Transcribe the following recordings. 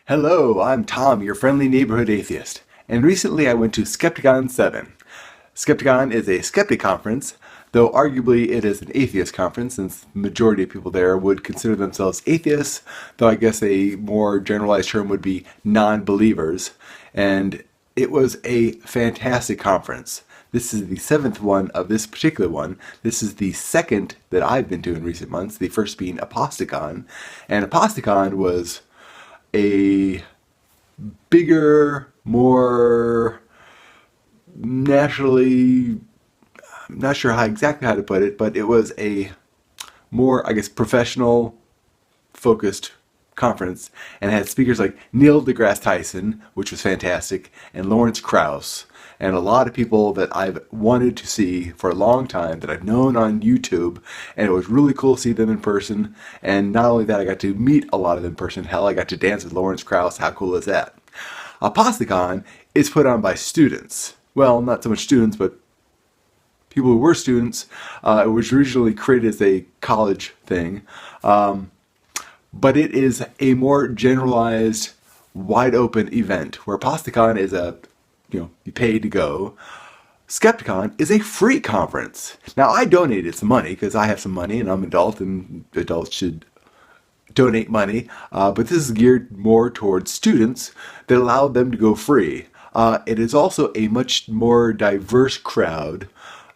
Hello, I'm Tom, your friendly neighborhood atheist, and recently I went to Skepticon 7. Skepticon is a skeptic conference, though arguably it is an atheist conference since the majority of people there would consider themselves atheists, though I guess a more generalized term would be non-believers, and it was a fantastic conference. This is the 7th one of this particular one. This is the second that I've been to in recent months, the first being Aposticon, and Aposticon was a bigger, more naturally, I'm not sure exactly how to put it, but it was a more, I guess, professional focused conference and had speakers like Neil deGrasse Tyson, which was fantastic, and Lawrence Krauss, and a lot of people that I've wanted to see for a long time that I've known on YouTube, and it was really cool to see them in person. And not only that, I got to meet a lot of them in person. Hell, I got to dance with Lawrence Krauss. How cool is that? Aposticon is put on by students. Well, not so much students, but people who were students. It was originally created as a college thing. But it is a more generalized, wide open event, where Aposticon is you pay to go. Skepticon is a free conference. Now, I donated some money because I have some money and I'm an adult and adults should donate money. But this is geared more towards students that allow them to go free. It is also a much more diverse crowd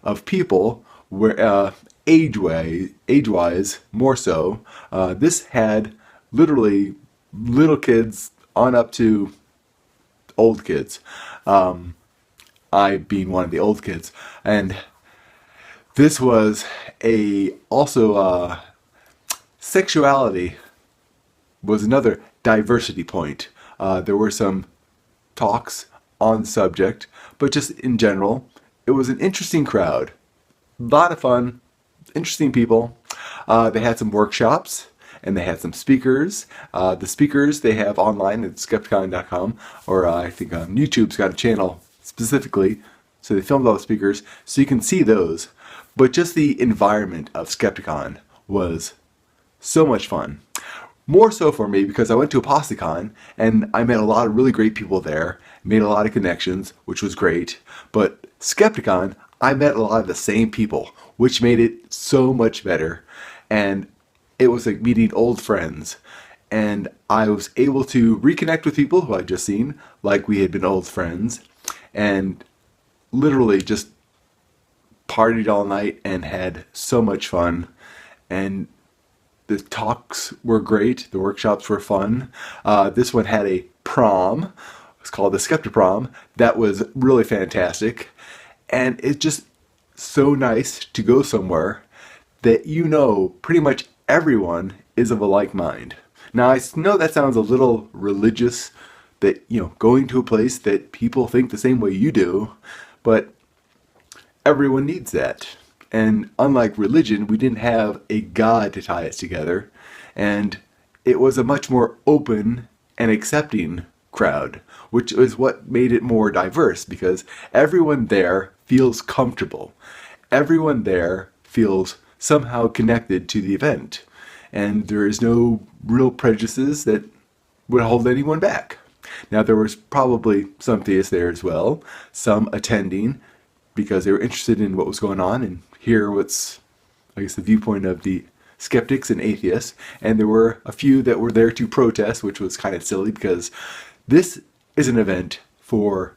of people, where age-wise, more so. This had literally little kids on up to old kids. I being one of the old kids. And this was also sexuality was another diversity point. There were some talks on the subject, but just in general, it was an interesting crowd. A lot of fun, interesting people. They had some workshops, and they had some speakers. The speakers they have online at Skepticon.com, or I think YouTube's got a channel specifically, so they filmed all the speakers, so you can see those. But just the environment of Skepticon was so much fun. More so for me because I went to Aposticon, and I met a lot of really great people there, made a lot of connections, which was great. But Skepticon, I met a lot of the same people, which made it so much better. And it was like meeting old friends. And I was able to reconnect with people who I'd just seen, like we had been old friends, and literally just partied all night and had so much fun. And the talks were great. The workshops were fun. This one had a prom. It's called the Skeptic Prom. That was really fantastic. And it's just so nice to go somewhere that you know pretty much everyone is of a like mind. Now, I know that sounds a little religious, that, going to a place that people think the same way you do, but everyone needs that. And unlike religion, we didn't have a God to tie us together, and it was a much more open and accepting crowd, which is what made it more diverse, because everyone there feels comfortable. Everyone there feels somehow connected to the event, and there is no real prejudices that would hold anyone back. Now, there was probably some theists there as well, some attending because they were interested in what was going on and hear what's, I guess, the viewpoint of the skeptics and atheists. And there were a few that were there to protest, which was kind of silly because this is an event for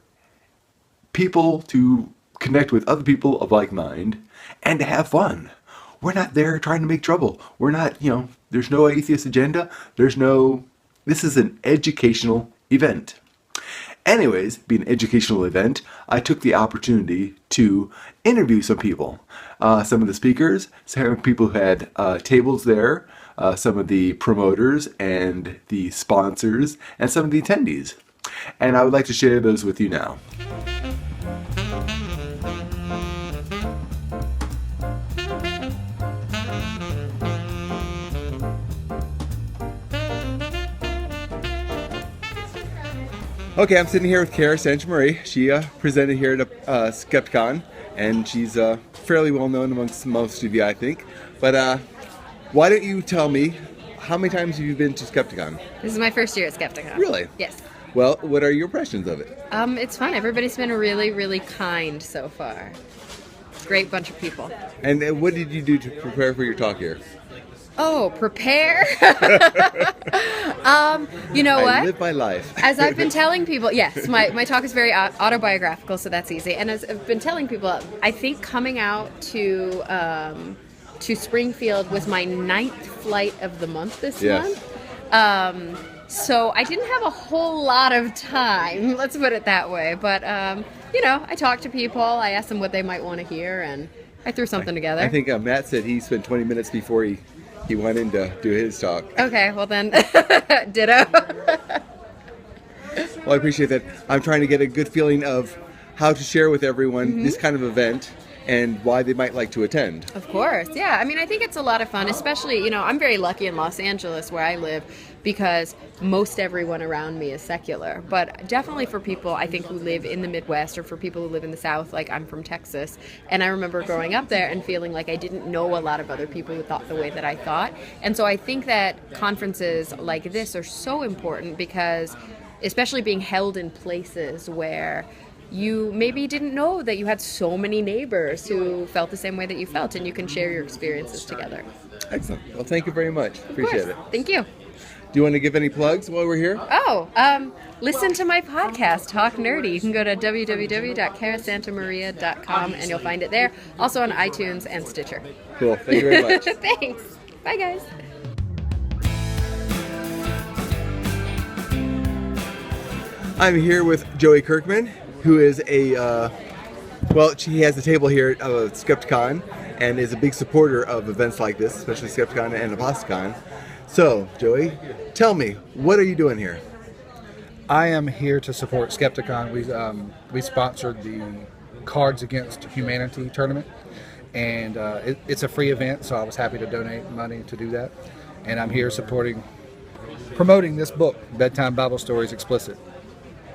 people to connect with other people of like mind and to have fun. We're not there trying to make trouble. We're not, there's no atheist agenda. This is an educational event. Anyways, being an educational event, I took the opportunity to interview some people. Some of the speakers, some people who had tables there, some of the promoters and the sponsors, and some of the attendees. And I would like to share those with you now. Okay, I'm sitting here with Cara Marie. She presented here at Skepticon, and she's fairly well known amongst most of you, I think. But why don't you tell me how many times have you been to Skepticon? This is my first year at Skepticon. Really? Yes. Well, what are your impressions of it? It's fun. Everybody's been really, really kind so far. Great bunch of people. And what did you do to prepare for your talk here? Oh, prepare? You know what? I live my life. As I've been telling people, yes, my talk is very autobiographical, so that's easy. And as I've been telling people, I think coming out to Springfield was my 9th flight of the month this month. So I didn't have a whole lot of time, let's put it that way. But, I talked to people, I asked them what they might want to hear, and I threw something together. I think Matt said he spent 20 minutes before he went in to do his talk. Okay, well then, ditto. Well, I appreciate that. I'm trying to get a good feeling of how to share with everyone this kind of event and why they might like to attend. Of course, yeah. I mean, I think it's a lot of fun, especially, I'm very lucky in Los Angeles where I live because most everyone around me is secular. But definitely for people, I think, who live in the Midwest or for people who live in the South, like I'm from Texas. And I remember growing up there and feeling like I didn't know a lot of other people who thought the way that I thought. And so I think that conferences like this are so important because, especially being held in places where you maybe didn't know that you had so many neighbors who felt the same way that you felt, and you can share your experiences together. Excellent. Well, thank you very much. Appreciate it. Thank you. Do you want to give any plugs while we're here? Listen to my podcast, Talk Nerdy. You can go to www.carasantamaria.com and you'll find it there. Also on iTunes and Stitcher. Cool. Thank you very much. Thanks. Bye, guys. I'm here with Joey Kirkman, who is she has a table here at Skepticon and is a big supporter of events like this, especially Skepticon and Aposticon. So, Joey, tell me, what are you doing here? I am here to support Skepticon. We sponsored the Cards Against Humanity tournament, and it's a free event, so I was happy to donate money to do that. And I'm here promoting this book, Bedtime Bible Stories Explicit.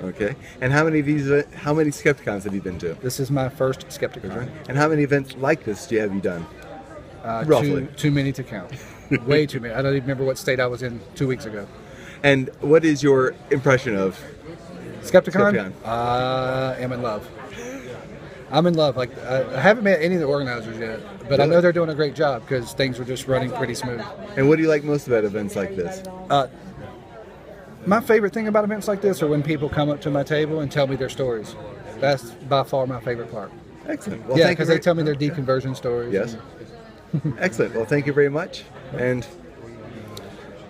Okay. And how many Skepticons have you been to? This is my first Skepticon. And how many events like this have you done? Roughly. Too many to count. Way too many. I don't even remember what state I was in 2 weeks ago. And what is your impression of Skepticon? I am in love. I'm in love. Like I haven't met any of the organizers yet, but I know they're doing a great job because things are just running pretty smooth. And what do you like most about events like this? My favorite thing about events like this are when people come up to my table and tell me their stories. That's by far my favorite part. Excellent. Well, yeah, because they tell me their deconversion stories. Yes. Excellent. Well, thank you very much. And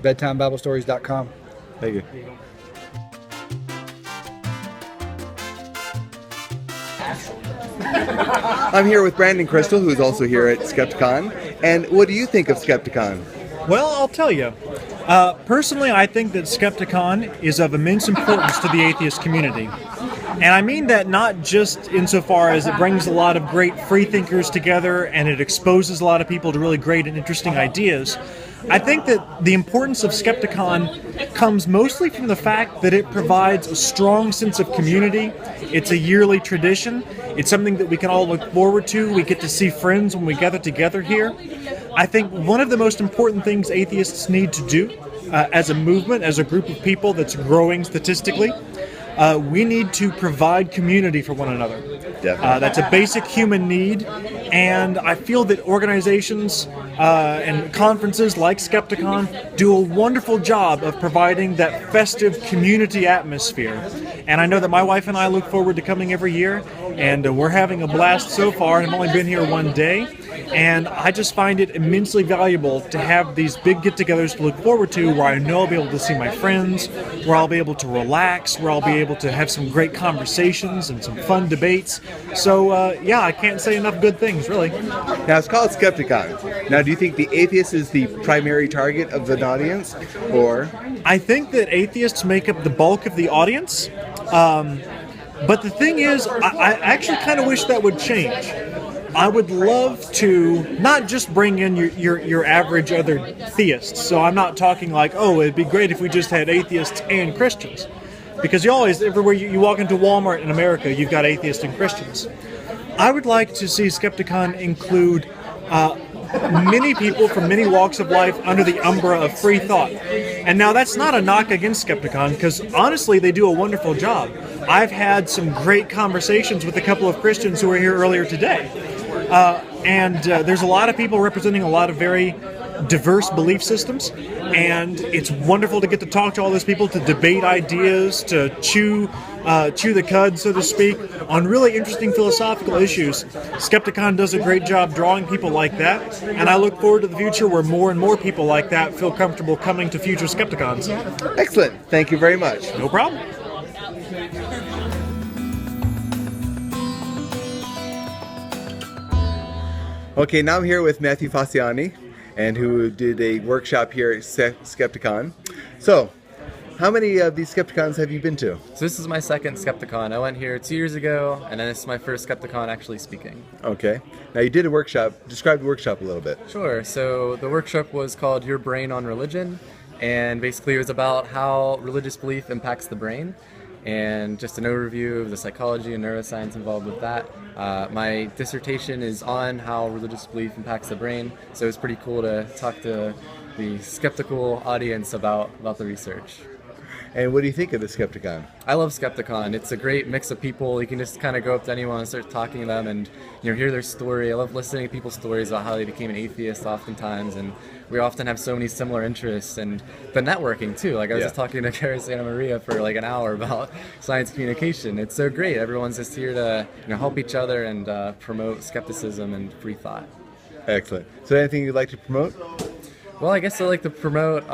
bedtimebiblestories.com. Thank you. I'm here with Brandon Crystal, who is also here at Skepticon. And what do you think of Skepticon? Well, I'll tell you. Personally, I think that Skepticon is of immense importance to the atheist community. And I mean that not just insofar as it brings a lot of great freethinkers together and it exposes a lot of people to really great and interesting ideas. I think that the importance of Skepticon comes mostly from the fact that it provides a strong sense of community. It's a yearly tradition. It's something that we can all look forward to. We get to see friends when we gather together here. I think one of the most important things atheists need to do as a movement, as a group of people that's growing statistically, we need to provide community for one another. That's a basic human need, and I feel that organizations and conferences like Skepticon do a wonderful job of providing that festive community atmosphere. And I know that my wife and I look forward to coming every year, and we're having a blast so far, and I've only been here one day. And I just find it immensely valuable to have these big get-togethers to look forward to where I know I'll be able to see my friends, where I'll be able to relax, where I'll be able to have some great conversations and some fun debates. So, I can't say enough good things, really. Now, it's called Skepticon. Now, do you think the atheist is the primary target of the audience, or? I think that atheists make up the bulk of the audience. But the thing is, I actually kind of wish that would change. I would love to not just bring in your average other theists. So I'm not talking like, oh, it'd be great if we just had atheists and Christians. Because you always, everywhere you walk into Walmart in America, you've got atheists and Christians. I would like to see Skepticon include many people from many walks of life under the umbrella of free thought. And now that's not a knock against Skepticon, because honestly, they do a wonderful job. I've had some great conversations with a couple of Christians who were here earlier today. And there's a lot of people representing a lot of very diverse belief systems, and it's wonderful to get to talk to all those people, to debate ideas, to chew the cud, so to speak, on really interesting philosophical issues. Skepticon does a great job drawing people like that, and I look forward to the future where more and more people like that feel comfortable coming to future Skepticons. Excellent. Thank you very much. No problem. Okay, now I'm here with Matthew Facciani, and who did a workshop here at Skepticon. So, how many of these Skepticons have you been to? So this is my second Skepticon. I went here 2 years ago, and then this is my first Skepticon actually speaking. Okay. Now you did a workshop. Describe the workshop a little bit. Sure. So the workshop was called Your Brain on Religion, and basically it was about how religious belief impacts the brain, and just an overview of the psychology and neuroscience involved with that. My dissertation is on how religious belief impacts the brain, so it's pretty cool to talk to the skeptical audience about the research. And what do you think of the Skepticon? I love Skepticon. It's a great mix of people. You can just kind of go up to anyone and start talking to them and hear their story. I love listening to people's stories about how they became an atheist oftentimes, and we often have so many similar interests, and the networking too. Like I was just talking to Cara Santa Maria for like an hour about science communication. It's so great. Everyone's just here to help each other and promote skepticism and free thought. Excellent. So anything you'd like to promote? Well, I guess I'd like to promote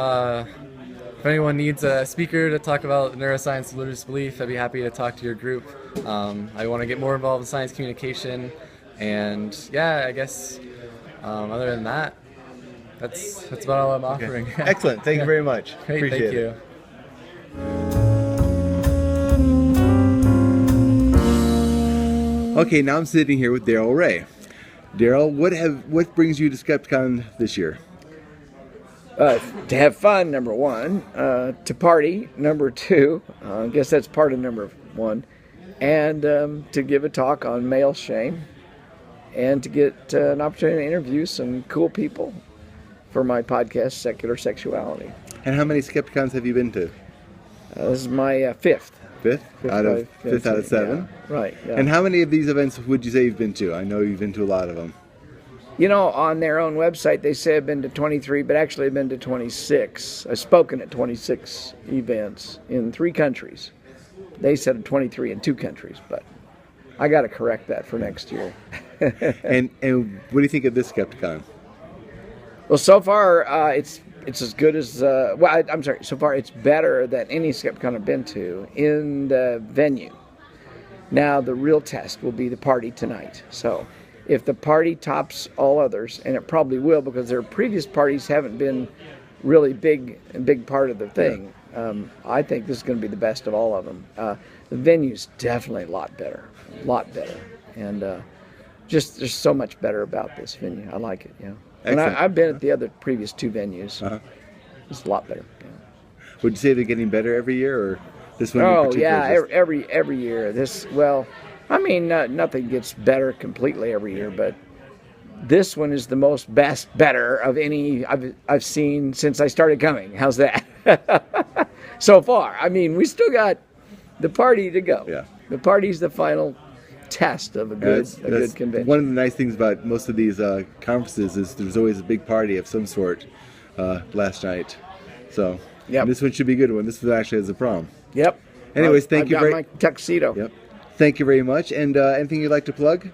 if anyone needs a speaker to talk about neuroscience and religious belief, I'd be happy to talk to your group. I want to get more involved in science communication, and yeah, I guess other than that, that's about all I'm offering. Okay. Excellent. Thank you very much. Great, Appreciate thank it. you. Okay, now I'm sitting here with Darrel Ray. Darrel, what brings you to Skepticon this year? To have fun, number one. To party, number two. I guess that's part of number one. And to give a talk on male shame. And to get an opportunity to interview some cool people for my podcast, Secular Sexuality. And how many Skepticons have you been to? This is my fifth. Fifth out of seven? Yeah, right. Yeah. And how many of these events would you say you've been to? I know you've been to a lot of them. On their own website, they say I've been to 23, but actually I've been to 26. I've spoken at 26 events in 3 countries. They said 23 in 2 countries, but I got to correct that for next year. And what do you think of this Skepticon? Well, so far it's as good as so far it's better than any Skepticon I've been to in the venue. Now the real test will be the party tonight. So if the party tops all others, and it probably will because their previous parties haven't been really big part of the thing, I think this is going to be the best of all of them. The venue's definitely a lot better, and just there's so much better about this venue. I like it, And I've been at the other previous 2 venues. It's a lot better. Yeah. Would you say they're getting better every year, or this one? Oh yeah, every year. Nothing gets better completely every year, but this one is the most better of any I've seen since I started coming. How's that? So far. We still got the party to go. Yeah. The party's the final test of a good convention. One of the nice things about most of these conferences is there's always a big party of some sort last night. So this one should be a good one. This one actually has a prom. Yep. Anyways, thank you I've got my tuxedo. Yep. Thank you very much. And anything you'd like to plug?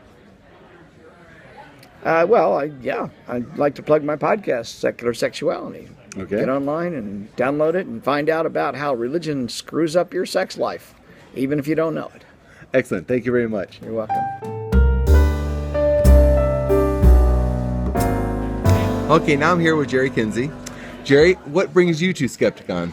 I'd like to plug my podcast, Secular Sexuality. Okay. Get online and download it and find out about how religion screws up your sex life, even if you don't know it. Excellent. Thank you very much. You're welcome. Okay, now I'm here with Jerry Kinsey. Jerry, what brings you to Skepticon?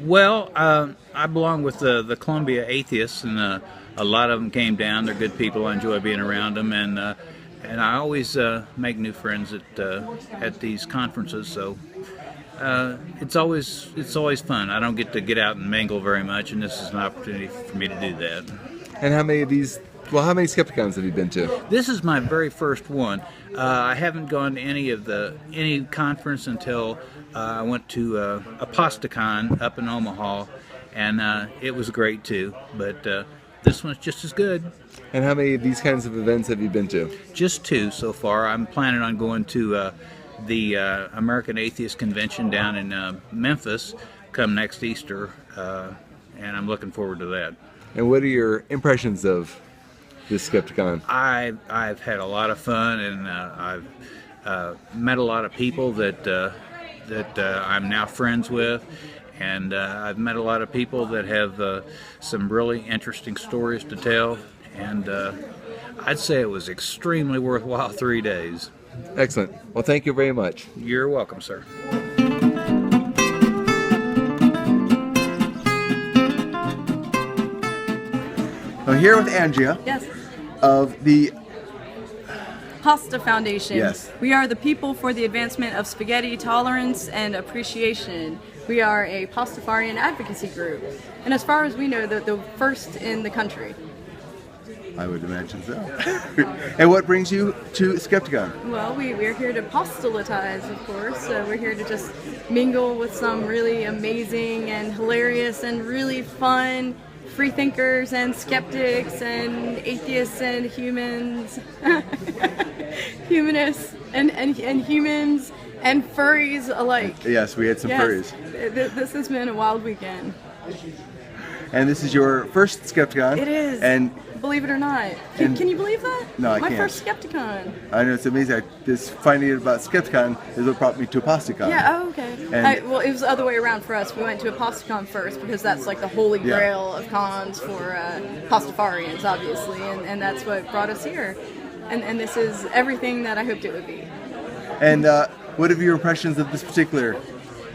Well, I belong with the Columbia Atheists, and a lot of them came down. They're good people. I enjoy being around them, and I always make new friends at these conferences. So it's always fun. I don't get to get out and mingle very much, and this is an opportunity for me to do that. And how many of these Well, how many Skepticons have you been to? This is my very first one. I haven't gone to any conference until I went to Apostacon up in Omaha, and it was great too. But this one's just as good. And how many of these kinds of events have you been to? Just 2 so far. I'm planning on going to the American Atheist Convention down in Memphis come next Easter, and I'm looking forward to that. And what are your impressions of this Skepticon? I've had a lot of fun, and I've met a lot of people that I'm now friends with, and I've met a lot of people that have some really interesting stories to tell, and I'd say it was extremely worthwhile 3 days. Excellent. Well, thank you very much. You're welcome, sir. I'm here with Andrea Yes. of the Pasta Foundation. Yes. We are the people for the advancement of spaghetti tolerance and appreciation. We are a Pastafarian advocacy group. And as far as we know, the first in the country. I would imagine so. And what brings you to Skepticon? Well, we're here to proselytize, of course. We're here to just mingle with some really amazing and hilarious and really fun free thinkers and skeptics and atheists and humans, humanists and humans and furries alike. Yes, we had some furries. This has been a wild weekend. And this is your first Skepticon. It is. And believe it or not. Can you believe that? No, I My can't. first Skepticon. I know, it's amazing. Finding out about Skepticon is what brought me to Apostacon. Yeah, oh, okay. And- Well, it was the other way around for us. We went to Apostacon first because that's like the holy grail of cons for Pastafarians, obviously, and that's what brought us here. And this is everything that I hoped it would be. And what have your impressions of this particular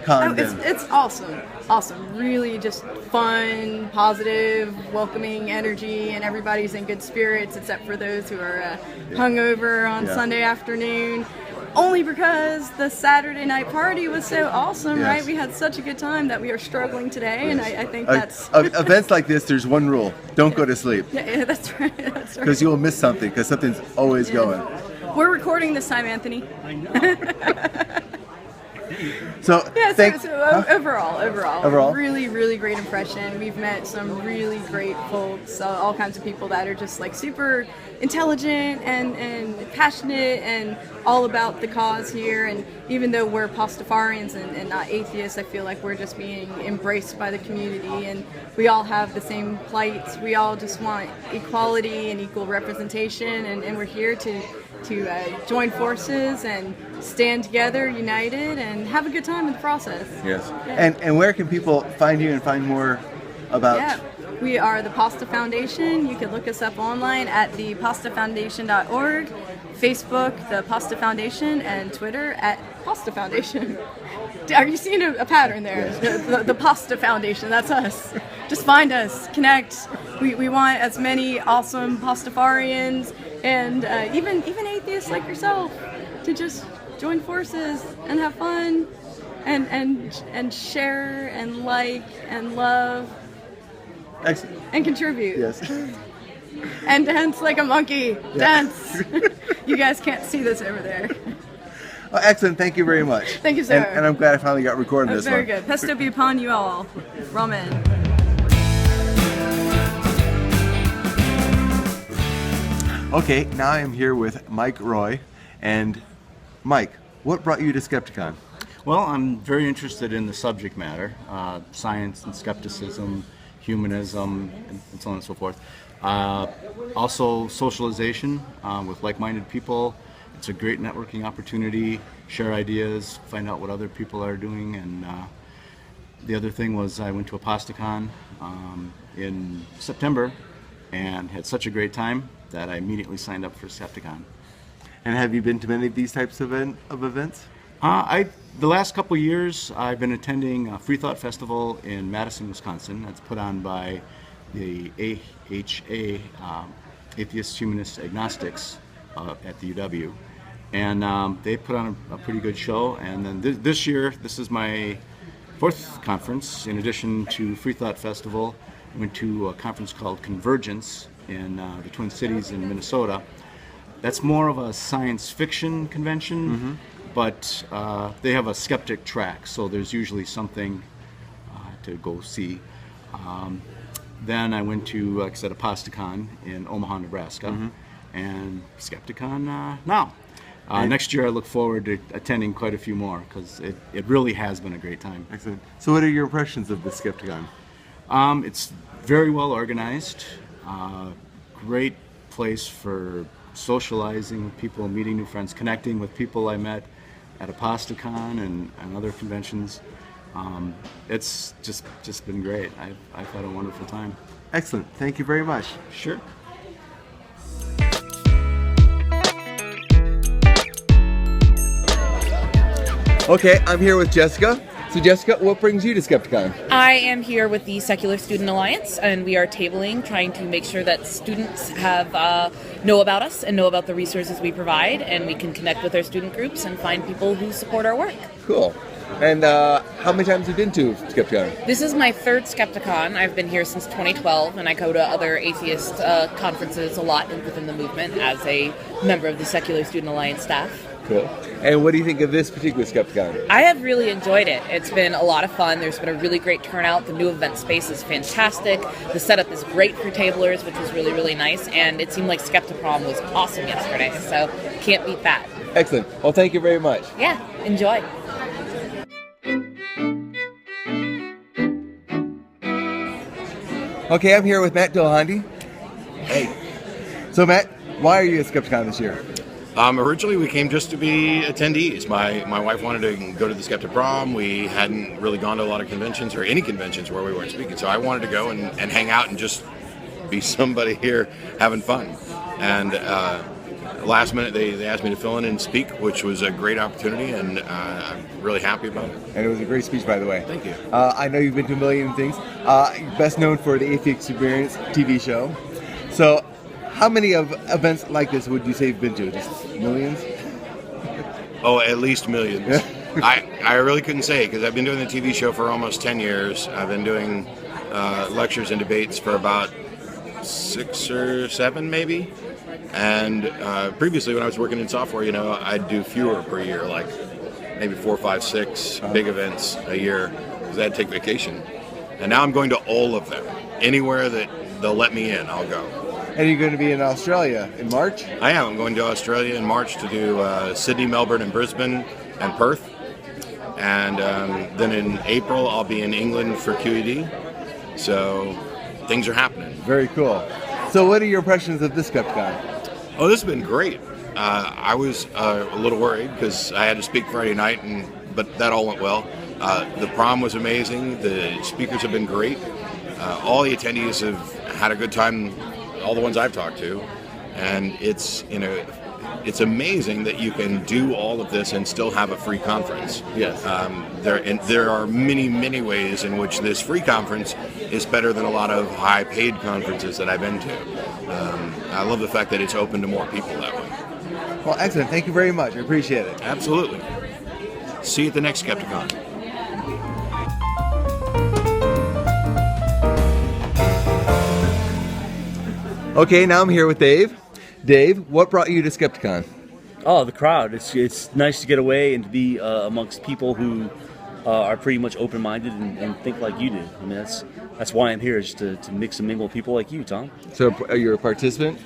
con been? It's awesome. Awesome. Really just fun, positive, welcoming energy, and everybody's in good spirits except for those who are hungover on Sunday afternoon. Only because the Saturday night party was so awesome, right? We had such a good time that we are struggling today, and I think that's... Events like this, there's one rule. Don't go to sleep. Yeah, that's right. That's right. Because you'll miss something, because something's always going. We're recording this time, Anthony. So, overall, really, really great impression. We've met some really great folks, all kinds of people that are just like super intelligent and passionate and all about the cause here. And even though we're Pastafarians and not atheists, I feel like we're just being embraced by the community, and we all have the same plight. We all just want equality and equal representation, and we're here to join forces and stand together, united, and have a good time in the process. Yes. Yeah. And where can people find you and find more about... Yeah, we are the Pasta Foundation. You can look us up online at thepastafoundation.org, Facebook, the Pasta Foundation, and Twitter at Pasta Foundation. Are you seeing a pattern there? The Pasta Foundation, that's us. Just find us, connect. We want as many awesome Pastafarians and even atheists like yourself to just join forces and have fun and share and like and love. Excellent. And contribute. Yes. And dance like a monkey. Dance. You guys can't see this over there. Oh, excellent. Thank you very much. Thank you, sir. And I'm glad I finally got recording this Very one. good. Pesto be upon you all. Ramen. Okay, now I'm here with Mike Rohe. And Mike, what brought you to Skepticon? Well, I'm very interested in the subject matter, science and skepticism, humanism, and so on and so forth. Also, socialization with like-minded people. It's a great networking opportunity, share ideas, find out what other people are doing. And the other thing was I went to Apostacon in September and had such a great time that I immediately signed up for Skepticon. And have you been to many of these types of events? The last couple years, I've been attending a Free Thought Festival in Madison, Wisconsin. That's put on by the AHA, Atheists, Humanists, Agnostics, at the UW. And they put on a pretty good show. And then this year, this is my fourth conference. In addition to Free Thought Festival, went to a conference called Convergence in the Twin Cities in Minnesota. That's more of a science fiction convention, but they have a skeptic track, so there's usually something to go see. Then I went to, like I said, Apostacon in Omaha, Nebraska, and Skepticon now. Next year I look forward to attending quite a few more, because it really has been a great time. Excellent. So what are your impressions of the Skepticon? It's very well organized, great place for socializing with people, meeting new friends, connecting with people I met at Apostacon and other conventions. It's just been great. I've had a wonderful time. Excellent. Thank you very much. Sure. Okay, I'm here with Jessica. So Jessica, what brings you to Skepticon? I am here with the Secular Student Alliance, and we are tabling, trying to make sure that students have know about us and know about the resources we provide, and we can connect with our student groups and find people who support our work. Cool. And how many times have you been to Skepticon? This is my third Skepticon. I've been here since 2012, and I go to other atheist conferences a lot within the movement as a member of the Secular Student Alliance staff. Cool. And what do you think of this particular Skepticon? I have really enjoyed it. It's been a lot of fun. There's been a really great turnout. The new event space is fantastic. The setup is great for tablers, which was really, really nice. And it seemed like Skeptiprom was awesome yesterday, so can't beat that. Excellent. Well, thank you very much. Yeah, enjoy. Okay, I'm here with Matt Dillahunty. Hey. So Matt, why are you at Skepticon this year? Originally, we came just to be attendees. My wife wanted to go to the Skeptic Prom. We hadn't really gone to a lot of conventions or any conventions where we weren't speaking, so I wanted to go and hang out and just be somebody here having fun. And last minute, they asked me to fill in and speak, which was a great opportunity, and I'm really happy about it. And it was a great speech, by the way. Thank you. I know you've been to a million things. Best known for the Atheist Experience TV show. So, how many of events like this would you say you've been to? Just millions? Oh, at least millions. I really couldn't say, because I've been doing the TV show for almost 10 years. I've been doing lectures and debates for about 6 or 7 maybe. And previously when I was working in software, I'd do fewer per year, like maybe 4, 5, 6 big events a year, because I had to take vacation. And now I'm going to all of them. Anywhere that they'll let me in, I'll go. And you're going to be in Australia in March? I am. I'm going to Australia in March to do Sydney, Melbourne, and Brisbane, and Perth. And then in April, I'll be in England for QED. So things are happening. Very cool. So what are your impressions of this Skepticon? Oh, this has been great. I was a little worried because I had to speak Friday night, but that all went well. The prom was amazing. The speakers have been great. All the attendees have had a good time. All the ones I've talked to, and it's amazing that you can do all of this and still have a free conference. Yes. There are many ways in which this free conference is better than a lot of high-paid conferences that I've been to. I love the fact that it's open to more people that way. Well, excellent. Thank you very much. I appreciate it. Absolutely. See you at the next Skepticon. Okay, now I'm here with Dave. Dave, what brought you to Skepticon? Oh, the crowd. It's nice to get away and to be amongst people who are pretty much open-minded and think like you do. I mean, that's why I'm here, just to mix and mingle with people like you, Tom. So, are you a participant?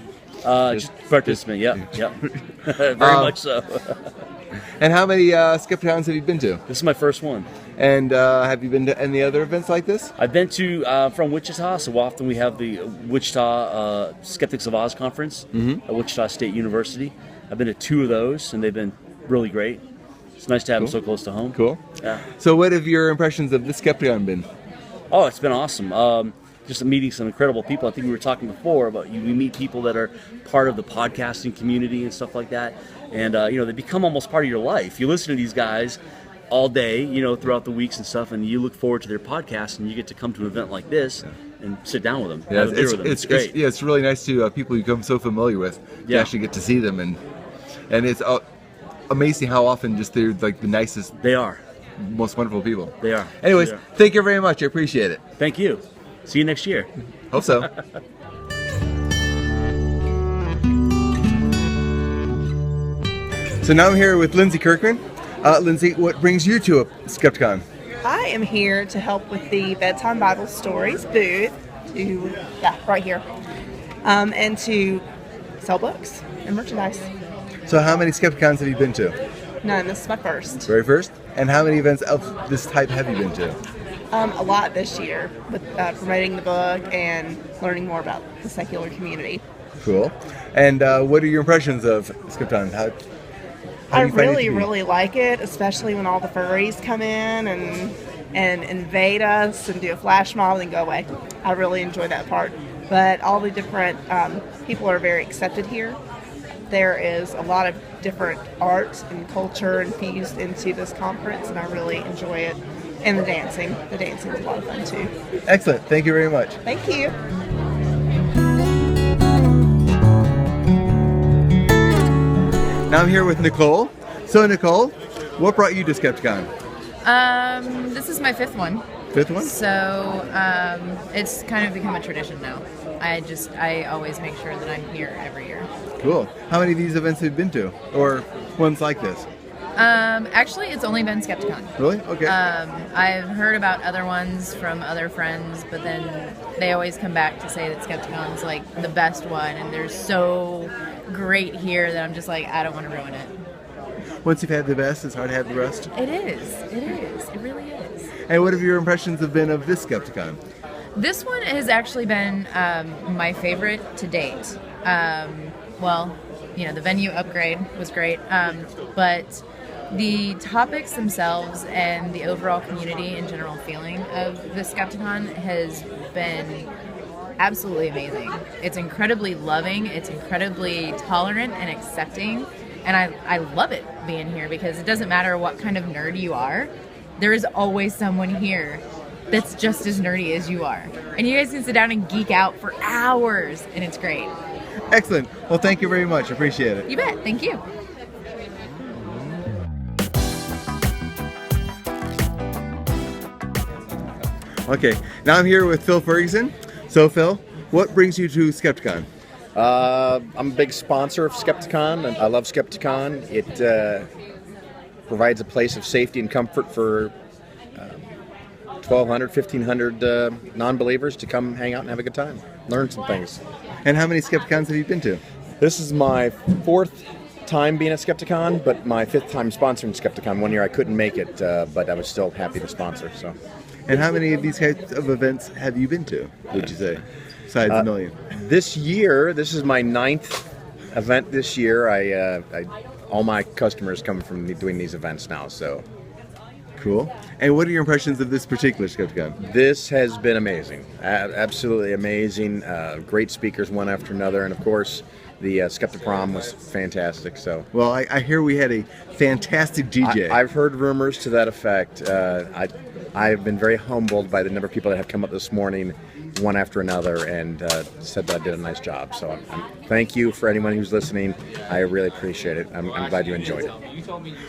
Just participant, yeah. Very much so. And how many Skepticons have you been to? This is my first one. And have you been to any other events like this? I've been to from Wichita, so often we have the Wichita Skeptics of Oz conference at Wichita State University. I've been to 2 of those, and they've been really great. It's nice to have them so close to home. Cool. Yeah. So what have your impressions of this Skepticon been? Oh, it's been awesome. Just meeting some incredible people. I think we were talking before about we meet people that are part of the podcasting community and stuff like that. And, they become almost part of your life. You listen to these guys all day, throughout the weeks and stuff, and you look forward to their podcast, and you get to come to an event like this and sit down with them. Yeah, have a beer with them. It's great. It's really nice to people you become so familiar with. You actually get to see them, and it's amazing how often just they're like the nicest. They are. Most wonderful people. They are. Anyways, thank you very much. I appreciate it. Thank you. See you next year. Hope so. So now I'm here with Lindsay Kirkman. Lindsay, what brings you to a Skepticon? I am here to help with the Bedtime Bible Stories booth, right here, and to sell books and merchandise. So how many Skepticons have you been to? None, this is my first. Very first? And how many events of this type have you been to? A lot this year with promoting the book and learning more about the secular community. Cool. And what are your impressions of Skepticon? How I do you find it to be? really like it, especially when all the furries come in and invade us and do a flash mob and go away. I really enjoy that part. But all the different people are very accepted here. There is a lot of different art and culture infused into this conference, and I really enjoy it. And the dancing. The dancing is a lot of fun too. Excellent. Thank you very much. Thank you. Now I'm here with Nicole. So Nicole, what brought you to Skepticon? This is my fifth one. Fifth one? So it's kind of become a tradition now. I always make sure that I'm here every year. Cool. How many of these events have you been to? Or ones like this? Actually, it's only been Skepticon. Really? Okay. I've heard about other ones from other friends, but then they always come back to say that Skepticon's like the best one, and they're so great here that I'm just like, I don't want to ruin it. Once you've had the best, it's hard to have the rest. It is. It is. It really is. And what have your impressions have been of this Skepticon? This one has actually been my favorite to date. Well, the venue upgrade was great, but the topics themselves and the overall community and general feeling of the Skepticon has been absolutely amazing. It's incredibly loving, it's incredibly tolerant and accepting, and I love it being here because it doesn't matter what kind of nerd you are, there is always someone here that's just as nerdy as you are. And you guys can sit down and geek out for hours, and it's great. Excellent. Well, thank you very much. Appreciate it. You bet. Thank you. Okay, now I'm here with Phil Ferguson. So Phil, what brings you to Skepticon? I'm a big sponsor of Skepticon, and I love Skepticon. It provides a place of safety and comfort for 1,200, 1,500 non-believers to come hang out and have a good time, learn some things. And how many Skepticons have you been to? This is my fourth time being at Skepticon, but my fifth time sponsoring Skepticon. One year I couldn't make it, but I was still happy to sponsor. So. And how many of these types of events have you been to, would you say, besides a million? This year, this is my 9th event this year. All my customers come from doing these events now, so. Cool. And what are your impressions of this particular Skepticon? This has been amazing. Absolutely amazing. Great speakers one after another, and of course, the Skeptic Prom was fantastic. So. Well, I hear we had a fantastic DJ. I've heard rumors to that effect. I've been very humbled by the number of people that have come up this morning, one after another, and said that I did a nice job. So thank you for anyone who's listening. I really appreciate it. I'm glad you enjoyed it.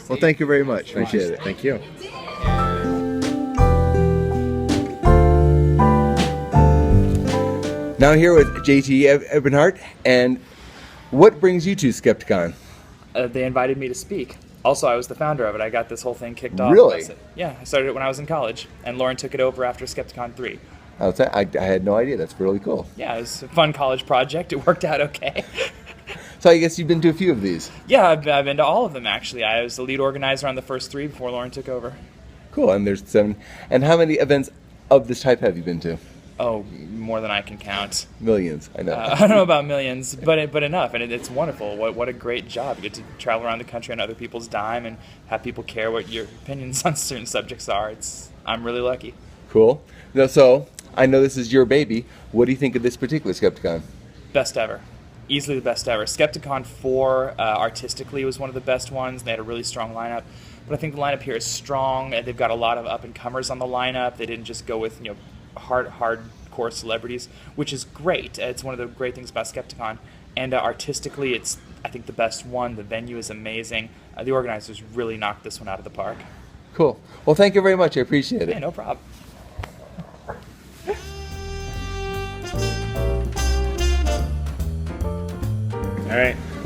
Well, thank you very much. Appreciate it. Thank you. Now I'm here with JT Eberhard, and what brings you to Skepticon? They invited me to speak. Also, I was the founder of it. I got this whole thing kicked off. Really? Yeah, I started it when I was in college, and Lauren took it over after Skepticon 3. I had no idea. That's really cool. Yeah, it was a fun college project. It worked out okay. So I guess you've been to a few of these. Yeah, I've been to all of them, actually. I was the lead organizer on the first 3 before Lauren took over. Cool, and there's 7. And how many events of this type have you been to? Oh, more than I can count. Millions, I know. I don't know about millions, but enough, and it's wonderful. What a great job. You get to travel around the country on other people's dime and have people care what your opinions on certain subjects are. I'm really lucky. Cool. Now, so, I know this is your baby. What do you think of this particular Skepticon? Best ever. Easily the best ever. Skepticon 4 artistically was one of the best ones. They had a really strong lineup. But I think the lineup here is strong, and they've got a lot of up-and-comers on the lineup. They didn't just go with hardcore celebrities, which is great. It's one of the great things about Skepticon. And artistically, it's, I think, the best one. The venue is amazing. The organizers really knocked this one out of the park. Cool. Well, thank you very much. I appreciate it. Yeah, no problem.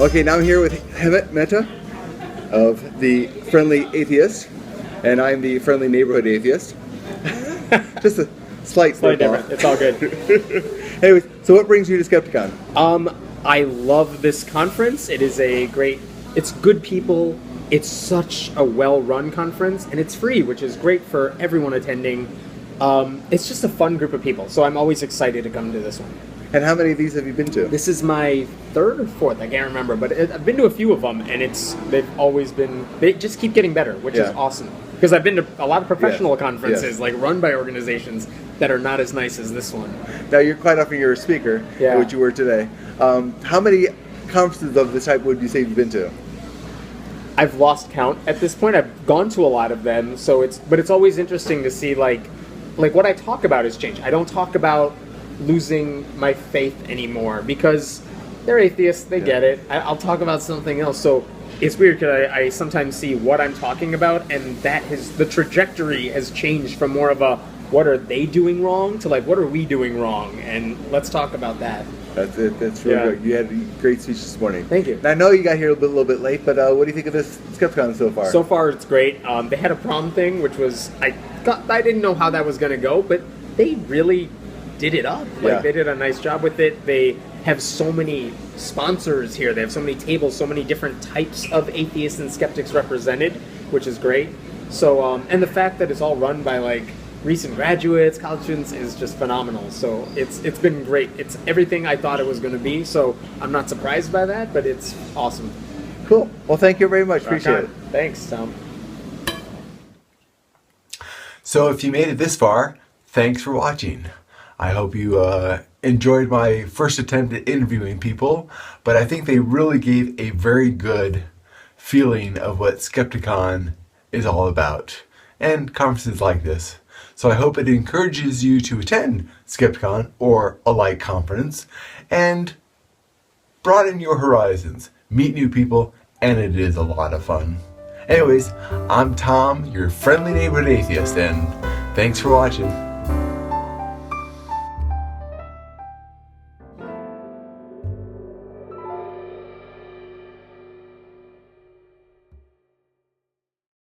Okay, now I'm here with Hemant Mehta of the Friendly Atheist, and I'm the Friendly Neighborhood Atheist. Just a slight difference. It's all good. Anyways, so what brings you to Skepticon? I love this conference. It is it's good people. It's such a well-run conference, and it's free, which is great for everyone attending. It's just a fun group of people, so I'm always excited to come to this one. And how many of these have you been to? This is my third or fourth, I can't remember, but I've been to a few of them, and they just keep getting better, which is awesome. Because I've been to a lot of professional conferences, like run by organizations that are not as nice as this one. Now, quite often you're a speaker, which you were today. How many conferences of this type would you say you've been to? I've lost count at this point. I've gone to a lot of them, but it's always interesting to see like what I talk about has changed. I don't talk about losing my faith anymore because they're atheists, they get it. I'll talk about something else. So it's weird because I sometimes see what I'm talking about, and the trajectory has changed from more of a what are they doing wrong to like what are we doing wrong, and let's talk about that. That's it. That's really good. You had a great speech this morning. Thank you. I know you got here a little bit late, but what do you think of this Skepticon so far? So far, it's great. They had a prom thing, which was I didn't know how that was going to go, but they really did it up. They did a nice job with it. They have so many sponsors here. They have so many tables, so many different types of atheists and skeptics represented, which is great. So and the fact that it's all run by like recent graduates, college students is just phenomenal. So it's been great. It's everything I thought it was going to be. So I'm not surprised by that, but it's awesome. Cool. Well, thank you very much. Appreciate it. Thanks, Tom. So if you made it this far, thanks for watching. I hope you enjoyed my first attempt at interviewing people, but I think they really gave a very good feeling of what Skepticon is all about and conferences like this. So I hope it encourages you to attend Skepticon or a like conference and broaden your horizons, meet new people, and it is a lot of fun. Anyways, I'm Tom, your friendly neighborhood atheist, and thanks for watching.